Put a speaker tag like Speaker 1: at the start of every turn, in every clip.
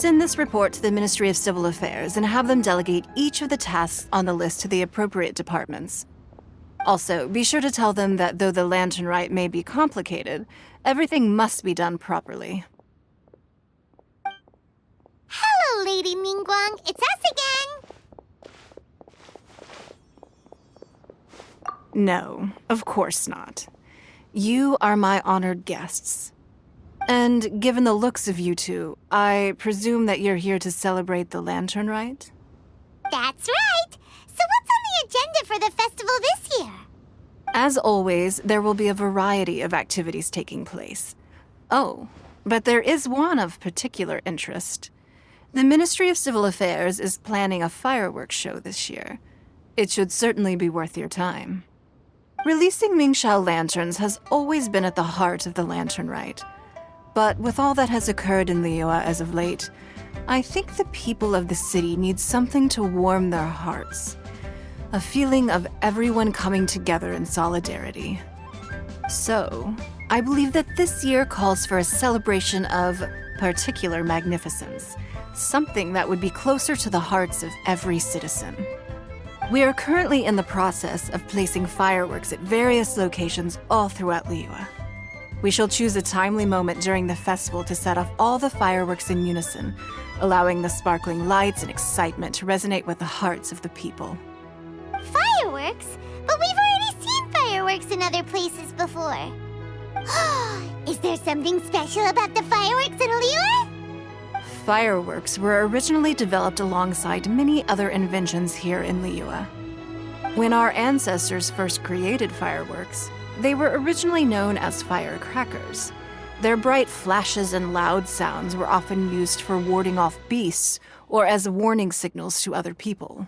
Speaker 1: Send this report to the Ministry of Civil Affairs and have them delegate each of the tasks on the list to the appropriate departments. Also, be sure to tell them that though the lantern rite may be complicated, everything must be done properly.
Speaker 2: Hello, Lady Ningguang. It's us again.
Speaker 1: No, of course not. You are my honored guests. And given the looks of you two, I presume that you're here to celebrate the lantern rite?
Speaker 2: That's right. So what's on the agenda for the festival this year?
Speaker 1: As always, there will be a variety of activities taking place. Oh, but there is one of particular interest. The Ministry of Civil Affairs is planning a fireworks show this year. It should certainly be worth your time. Releasing Mingxiao lanterns has always been at the heart of the lantern rite. But with all that has occurred in Liyue as of late, I think the people of the city need something to warm their hearts. A feeling of everyone coming together in solidarity. So, I believe that this year calls for a celebration of particular magnificence, something that would be closer to the hearts of every citizen. We are currently in the process of placing fireworks at various locations all throughout Liyue. We shall choose a timely moment during the festival to set off all the fireworks in unison, allowing the sparkling lights and excitement to resonate with the hearts of the people.
Speaker 2: Fireworks? But we've already seen fireworks in other places before. Is there something special about the fireworks in Liyue?
Speaker 1: Fireworks were originally developed alongside many other inventions here in Liyue. When our ancestors first created fireworks, they were originally known as firecrackers. Their bright flashes and loud sounds were often used for warding off beasts or as warning signals to other people.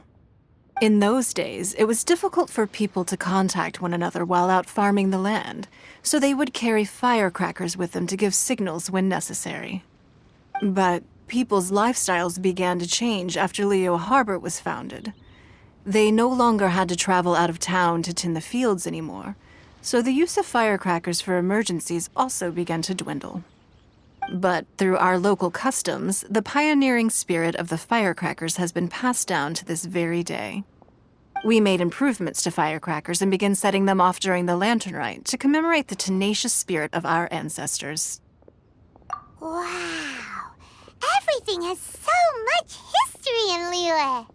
Speaker 1: In those days, it was difficult for people to contact one another while out farming the land, so they would carry firecrackers with them to give signals when necessary. But people's lifestyles began to change after Liyue Harbor was founded. They no longer had to travel out of town to tend the fields anymore, so the use of firecrackers for emergencies also began to dwindle. But through our local customs, the pioneering spirit of the firecrackers has been passed down to this very day. We made improvements to firecrackers and began setting them off during the lantern rite to commemorate the tenacious spirit of our ancestors.
Speaker 2: Wow! Everything has so much history in Liyue!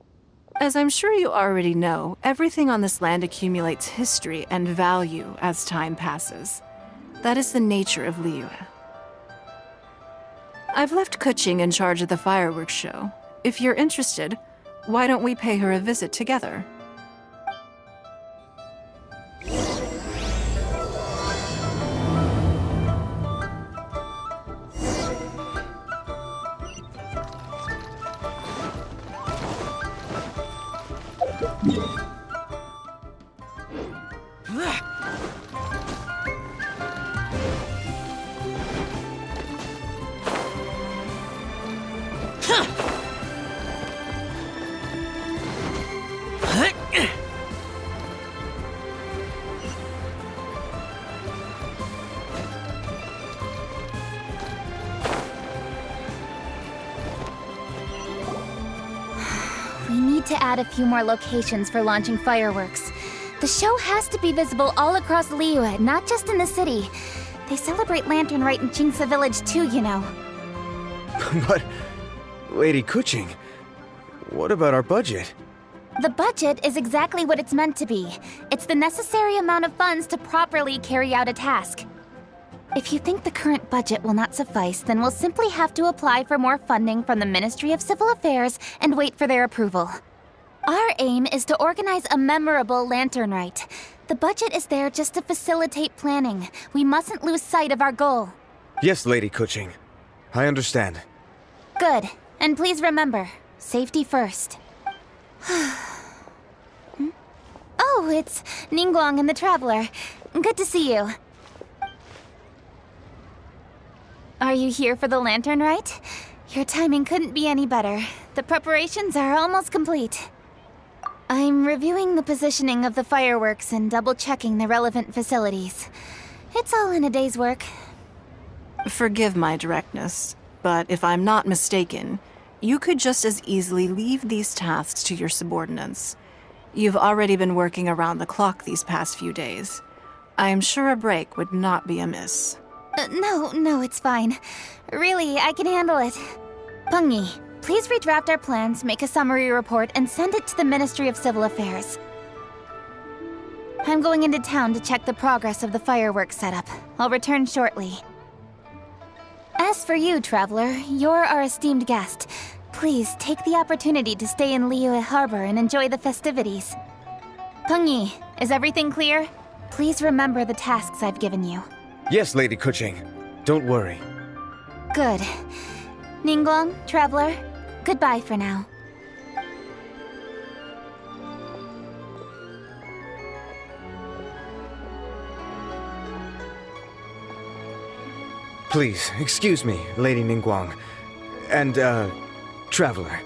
Speaker 1: As I'm sure you already know, everything on this land accumulates history and value as time passes. That is the nature of Liyue. I've left Kuching in charge of the fireworks show. If you're interested, why don't we pay her a visit together?
Speaker 3: We need to add a few more locations for launching fireworks. The show has to be visible all across Liyue, not just in the city. They celebrate Lantern Rite in Jingsa Village too, you know.
Speaker 4: But, Lady Kuching, what about our budget?
Speaker 3: The budget is exactly what it's meant to be. It's the necessary amount of funds to properly carry out a task. If you think the current budget will not suffice, then we'll simply have to apply for more funding from the Ministry of Civil Affairs and wait for their approval. Our aim is to organize a memorable lantern rite. The budget is there just to facilitate planning. We mustn't lose sight of our goal.
Speaker 4: Yes, Lady Kuching. I understand.
Speaker 3: Good. And please remember, safety first. Oh, it's Ningguang and the Traveler. Good to see you. Are you here for the lantern rite? Your timing couldn't be any better. The preparations are almost complete. I'm reviewing the positioning of the fireworks and double-checking the relevant facilities. It's all in a day's work.
Speaker 1: Forgive my directness. but if I'm not mistaken, you could just as easily leave these tasks to your subordinates. You've already been working around the clock these past few days. I am sure a break would not be amiss.
Speaker 3: No, it's fine. Really, I can handle it. Pengyi, please redraft our plans, make a summary report, and send it to the Ministry of Civil Affairs. I'm going into town to check the progress of the fireworks setup. I'll return shortly. As for you, Traveler, you're our esteemed guest. Please take the opportunity to stay in Liyue Harbor and enjoy the festivities. Pengyi, is everything clear? Please remember the tasks I've given you.
Speaker 4: Yes, Lady Kuching. Don't worry.
Speaker 3: Good. Ningguang, Traveler, goodbye for now.
Speaker 4: Please, excuse me, Lady Ningguang. And, Traveler.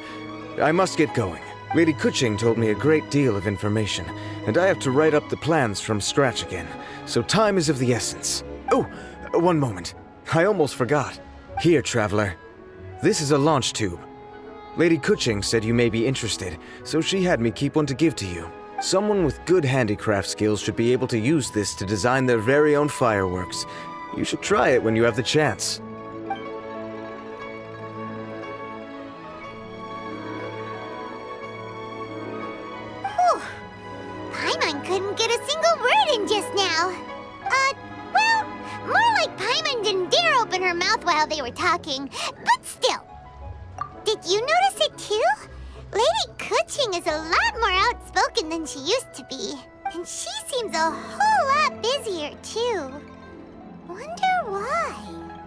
Speaker 4: I must get going. Lady Kuching told me a great deal of information, and I have to write up the plans from scratch again, so time is of the essence. Oh, one moment. I almost forgot. Here, Traveler. This is a launch tube. Lady Kuching said you may be interested, so she had me keep one to give to you. Someone with good handicraft skills should be able to use this to design their very own fireworks. You should try it when you have the chance.
Speaker 2: Whew. Paimon couldn't get a single word in just now. Well, more like Paimon didn't dare open her mouth while they were talking, but still. Did you notice it too? Lady Kuching is a lot more outspoken than she used to be, and she seems a whole lot busier too. Wonder why?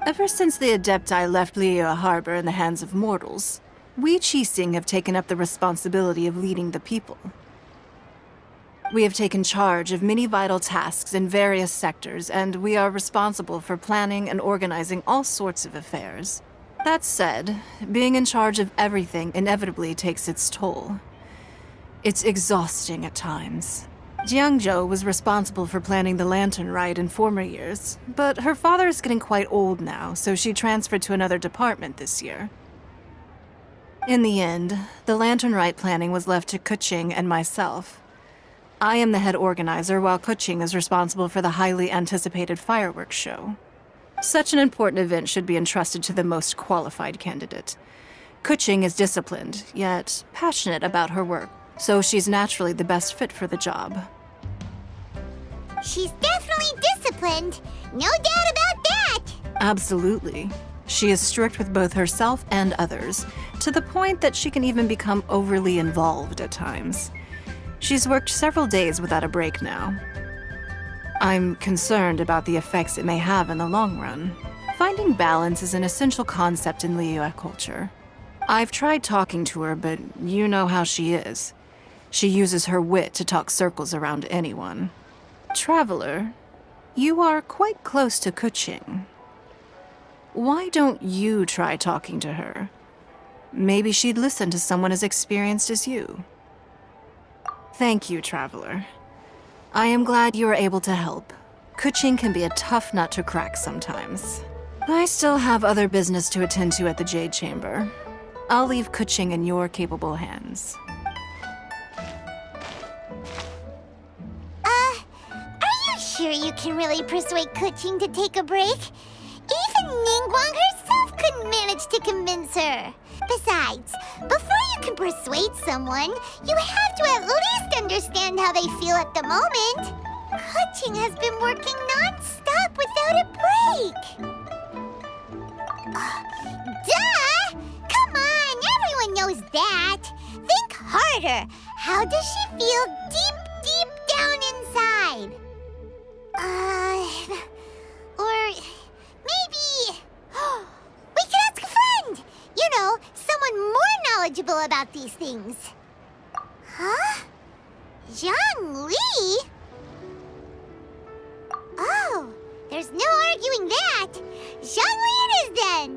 Speaker 1: Ever since the Adepti left Liyue Harbor in the hands of mortals, we Qixing have taken up the responsibility of leading the people. We have taken charge of many vital tasks in various sectors, and we are responsible for planning and organizing all sorts of affairs. That said, being in charge of everything inevitably takes its toll. It's exhausting at times. Jiangzhou was responsible for planning the Lantern Rite in former years, but her father is getting quite old now, so she transferred to another department this year. In the end, the Lantern Rite planning was left to Kuching and myself. I am the head organizer, while Kuching is responsible for the highly anticipated fireworks show. Such an important event should be entrusted to the most qualified candidate. Kuching is disciplined, yet passionate about her work, so she's naturally the best fit for the job.
Speaker 2: She's definitely disciplined. No doubt about that.
Speaker 1: Absolutely. She is strict with both herself and others, to the point that she can even become overly involved at times. She's worked several days without a break now. I'm concerned about the effects it may have in the long run. Finding balance is an essential concept in Liyue culture. I've tried talking to her, but you know how she is. She uses her wit to talk circles around anyone. Traveler, you are quite close to Kuching. Why don't you try talking to her? Maybe she'd listen to someone as experienced as you. Thank you, Traveler. I am glad you were able to help. Kuching can be a tough nut to crack sometimes. I still have other business to attend to at the Jade Chamber. I'll leave Kuching in your capable hands.
Speaker 2: Are you sure you can really persuade Kuching to take a break? Even Ningguang herself couldn't manage to convince her. Besides, before you can persuade someone, you have to at least understand how they feel at the moment. Kuching has been working non-stop without a break. Duh! Come on, everyone knows that. Think harder. How does she feel deep down inside? Or maybe we could ask a friend. You know, someone more knowledgeable about these things. Huh? Zhang Li? Oh, there's no arguing that. Zhang Li it is then.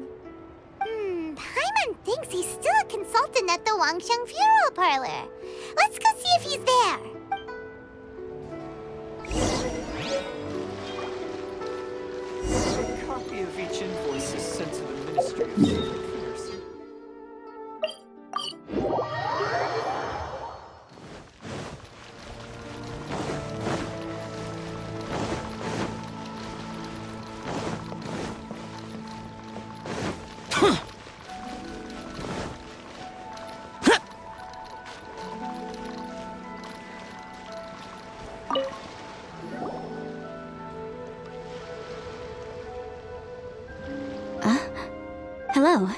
Speaker 2: Paimon thinks he's still a consultant at the Wangsheng Funeral Parlor. Let's go see if he's there.
Speaker 5: copy of each invoice is sent to the Ministry of Civil Affairs.
Speaker 6: Hello.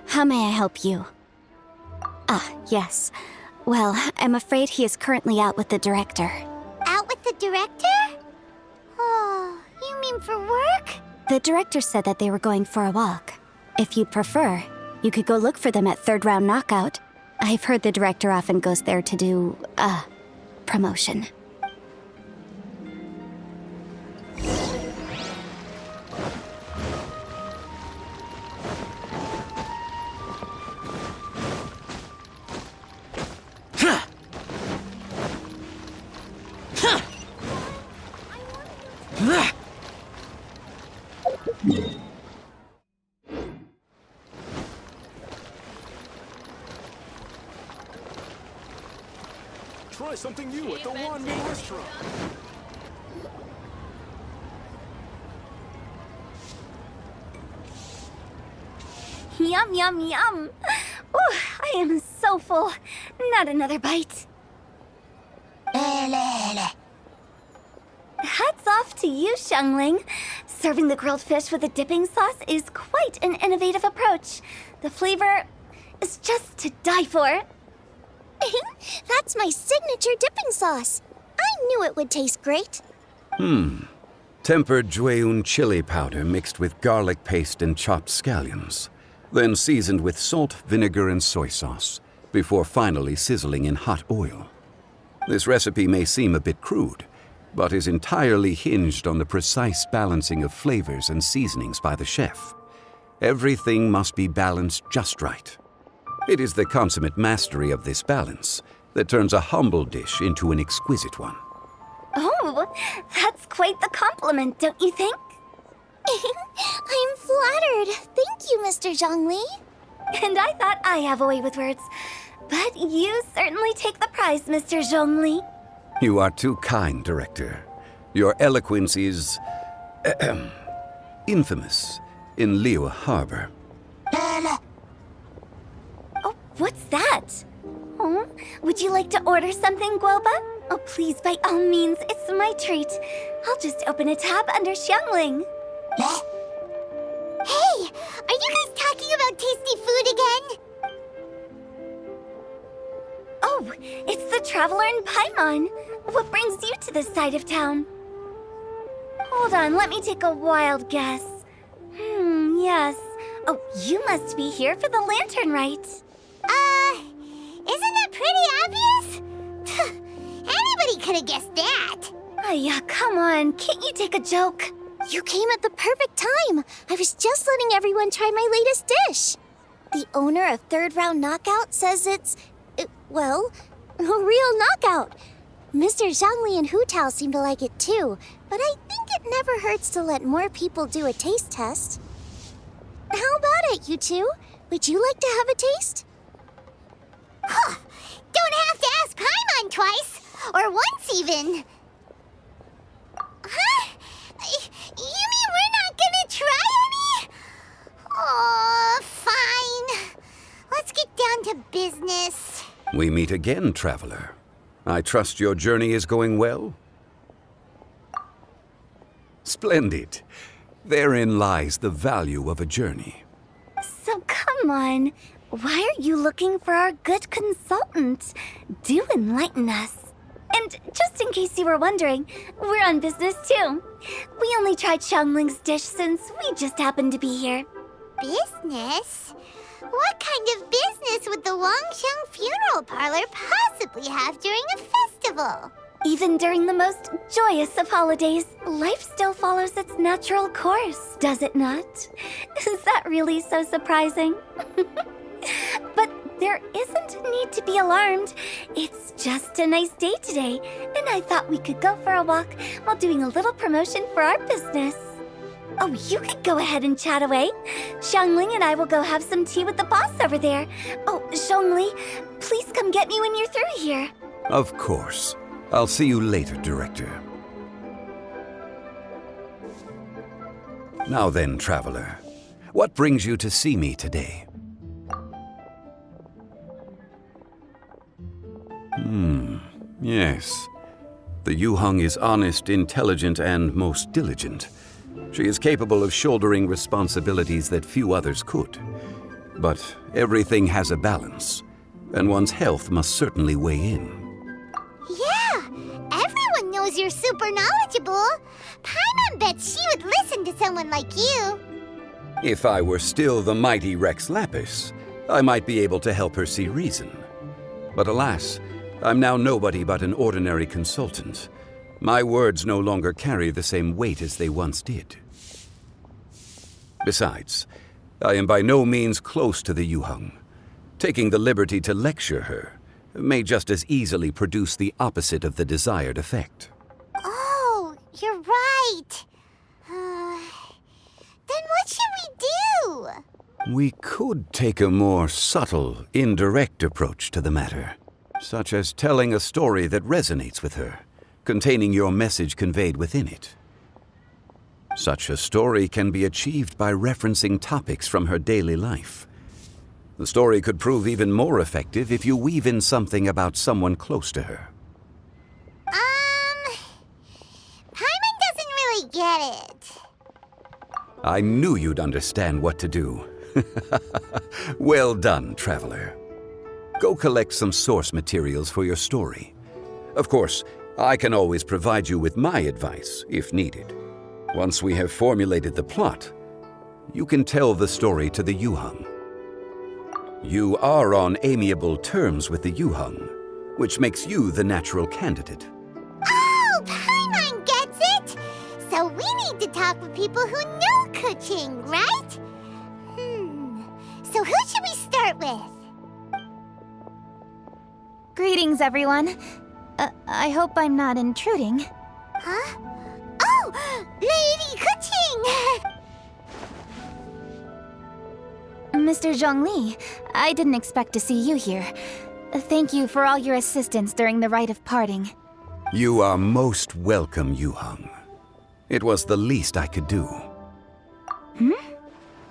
Speaker 6: How may I help you? Ah, yes. Well, I'm afraid he is currently out with the director.
Speaker 2: Out with the director? Oh, you mean for work?
Speaker 6: The director said that they were going for a walk. If you'd prefer, you could go look for them at Third Round Knockout. I've heard the director often goes there to do, promotion.
Speaker 7: Try something new at the Wanmin restaurant.
Speaker 3: Yum, yum, yum. Ooh, I am so full. Not another bite. Hats off to you, Xiangling. Serving the grilled fish with a dipping sauce is quite an innovative approach. The flavor is just to die for.
Speaker 2: That's my signature dipping sauce. I knew it would taste great.
Speaker 8: Tempered Jueyun chili powder mixed with garlic paste and chopped scallions, then seasoned with salt, vinegar, and soy sauce, before finally sizzling in hot oil. This recipe may seem a bit crude, but is entirely hinged on the precise balancing of flavors and seasonings by the chef. Everything must be balanced just right. It is the consummate mastery of this balance that turns a humble dish into an exquisite one.
Speaker 3: Oh, that's quite the compliment, don't you think?
Speaker 2: I'm flattered. Thank you, Mr. Zhongli.
Speaker 3: And I thought I have a way with words. But you certainly take the prize, Mr. Zhongli.
Speaker 8: You are too kind, Director. Your eloquence is infamous in Liyue Harbor.
Speaker 3: Oh, what's that? Oh, would you like to order something, Guoba? Oh, please, by all means, it's my treat. I'll just open a tab under Xiangling.
Speaker 2: Hey, are you guys talking about tasty food again?
Speaker 3: Oh, it's the Traveler in Paimon. What brings you to this side of town? Hold on, let me take a wild guess. Yes. Oh, you must be here for the lantern rite.
Speaker 2: Isn't it pretty obvious? Anybody could have guessed that.
Speaker 3: Yeah, come on, can't you take a joke?
Speaker 2: You came at the perfect time. I was just letting everyone try my latest dish. The owner of Third Round Knockout says it's, well, a real knockout. Mr. Zhongli and Hu Tao seem to like it too, but I think it never hurts to let more people do a taste test. How about it, you two? Would you like to have a taste? Huh! Don't have to ask Paimon twice, or once even. Huh? You mean we're not gonna try any? Oh, fine. Let's get down to business.
Speaker 8: We meet again, Traveler. I trust your journey is going well? Splendid. Therein lies the value of a journey.
Speaker 3: So come on, why are you looking for our good consultant? Do enlighten us. And just in case you were wondering, we're on business too. We only tried Xiangling's dish since we just happened to be here.
Speaker 2: Business? What kind of business would the Wangsheng Funeral Parlor possibly have during a festival?
Speaker 3: Even during the most joyous of holidays, life still follows its natural course, does it not? Is that really so surprising? But there isn't a need to be alarmed. It's just a nice day today, and I thought we could go for a walk while doing a little promotion for our business.
Speaker 6: Oh, you could go ahead and chat away. Xiangling and I will go have some tea with the boss over there. Oh, Zhongli, please come get me when you're through here.
Speaker 8: Of course. I'll see you later, Director. Now then, Traveler. What brings you to see me today? Yes. The Yuheng is honest, intelligent, and most diligent. She is capable of shouldering responsibilities that few others could. But everything has a balance, and one's health must certainly weigh in.
Speaker 2: Yeah, everyone knows you're super knowledgeable. Paimon bets she would listen to someone like you.
Speaker 8: If I were still the mighty Rex Lapis, I might be able to help her see reason. But alas, I'm now nobody but an ordinary consultant. My words no longer carry the same weight as they once did. Besides, I am by no means close to the Yuheng. Taking the liberty to lecture her may just as easily produce the opposite of the desired effect.
Speaker 2: Oh, you're right. Then what should we do?
Speaker 8: We could take a more subtle, indirect approach to the matter, such as telling a story that resonates with her, containing your message conveyed within it. Such a story can be achieved by referencing topics from her daily life. The story could prove even more effective if you weave in something about someone close to her.
Speaker 2: Paimon doesn't really get it.
Speaker 8: I knew you'd understand what to do. Well done, Traveler. Go collect some source materials for your story. Of course, I can always provide you with my advice, if needed. Once we have formulated the plot, you can tell the story to the Yuheng. You are on amiable terms with the Yuheng, which makes you the natural candidate.
Speaker 2: Oh, Paimon gets it! So we need to talk with people who know Kuching, right? So who should we start with?
Speaker 3: Greetings, everyone. I hope I'm not intruding.
Speaker 2: Huh? Oh! Lady Kuching!
Speaker 3: Mr. Zhongli, I didn't expect to see you here. Thank you for all your assistance during the rite of parting.
Speaker 8: You are most welcome, Yuheng. It was the least I could do.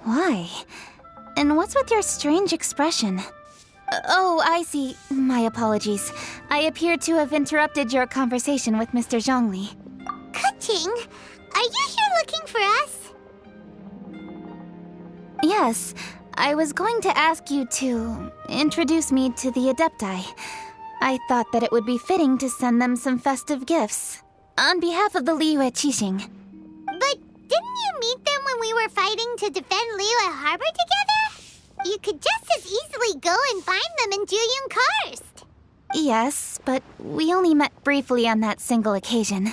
Speaker 3: Why? And what's with your strange expression? Oh, I see. My apologies. I appear to have interrupted your conversation with Mr. Zhongli.
Speaker 2: Kuching, are you here looking for us?
Speaker 3: Yes, I was going to ask you to introduce me to the Adepti. I thought that it would be fitting to send them some festive gifts. On behalf of the Liyue Qixing.
Speaker 2: But didn't you meet them when we were fighting to defend Liyue Harbor together? You could just as easily go and find them in Juyun Karst.
Speaker 3: Yes, but we only met briefly on that single occasion.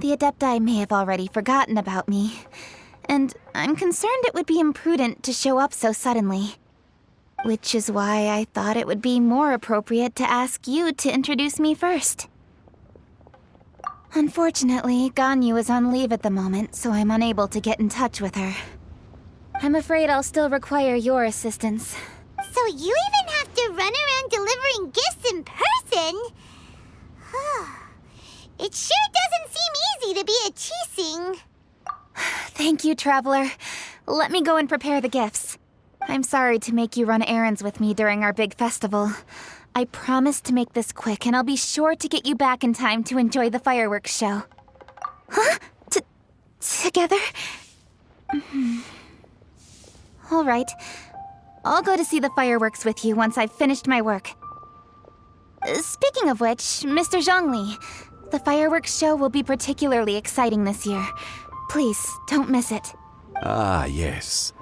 Speaker 3: The Adepti may have already forgotten about me, and I'm concerned it would be imprudent to show up so suddenly. Which is why I thought it would be more appropriate to ask you to introduce me first. Unfortunately, Ganyu is on leave at the moment, so I'm unable to get in touch with her. I'm afraid I'll still require your assistance.
Speaker 2: So you even have to run around delivering gifts in person? It sure doesn't seem easy to be a Qixing.
Speaker 3: Thank you, Traveler. Let me go and prepare the gifts. I'm sorry to make you run errands with me during our big festival. I promise to make this quick, and I'll be sure to get you back in time to enjoy the fireworks show. Huh? Together? All right. I'll go to see the fireworks with you once I've finished my work. Speaking of which, Mr. Zhongli, the fireworks show will be particularly exciting this year. Please, don't miss it.
Speaker 8: Ah, yes.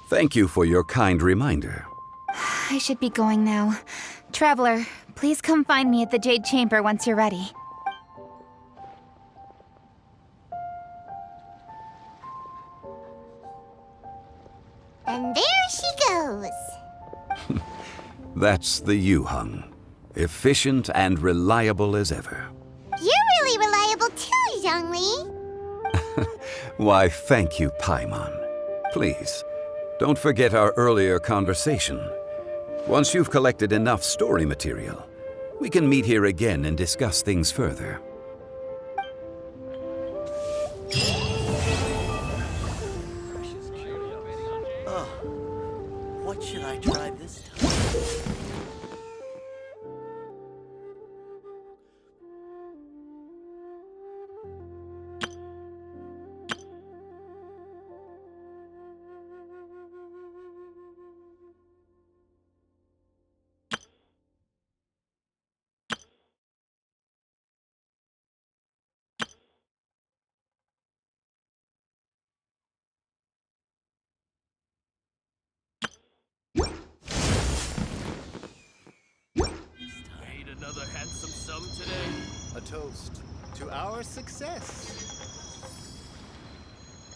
Speaker 8: Thank you for your kind reminder.
Speaker 3: I should be going now. Traveler, please come find me at the Jade Chamber once you're ready.
Speaker 2: And there she goes.
Speaker 8: That's the Yuheng. Efficient and reliable as ever.
Speaker 2: You're really reliable too, Zhongli.
Speaker 8: Why, thank you, Paimon. Please, don't forget our earlier conversation. Once you've collected enough story material, we can meet here again and discuss things further.
Speaker 5: What should I try this time? Made another handsome sum today.
Speaker 7: A toast to our success.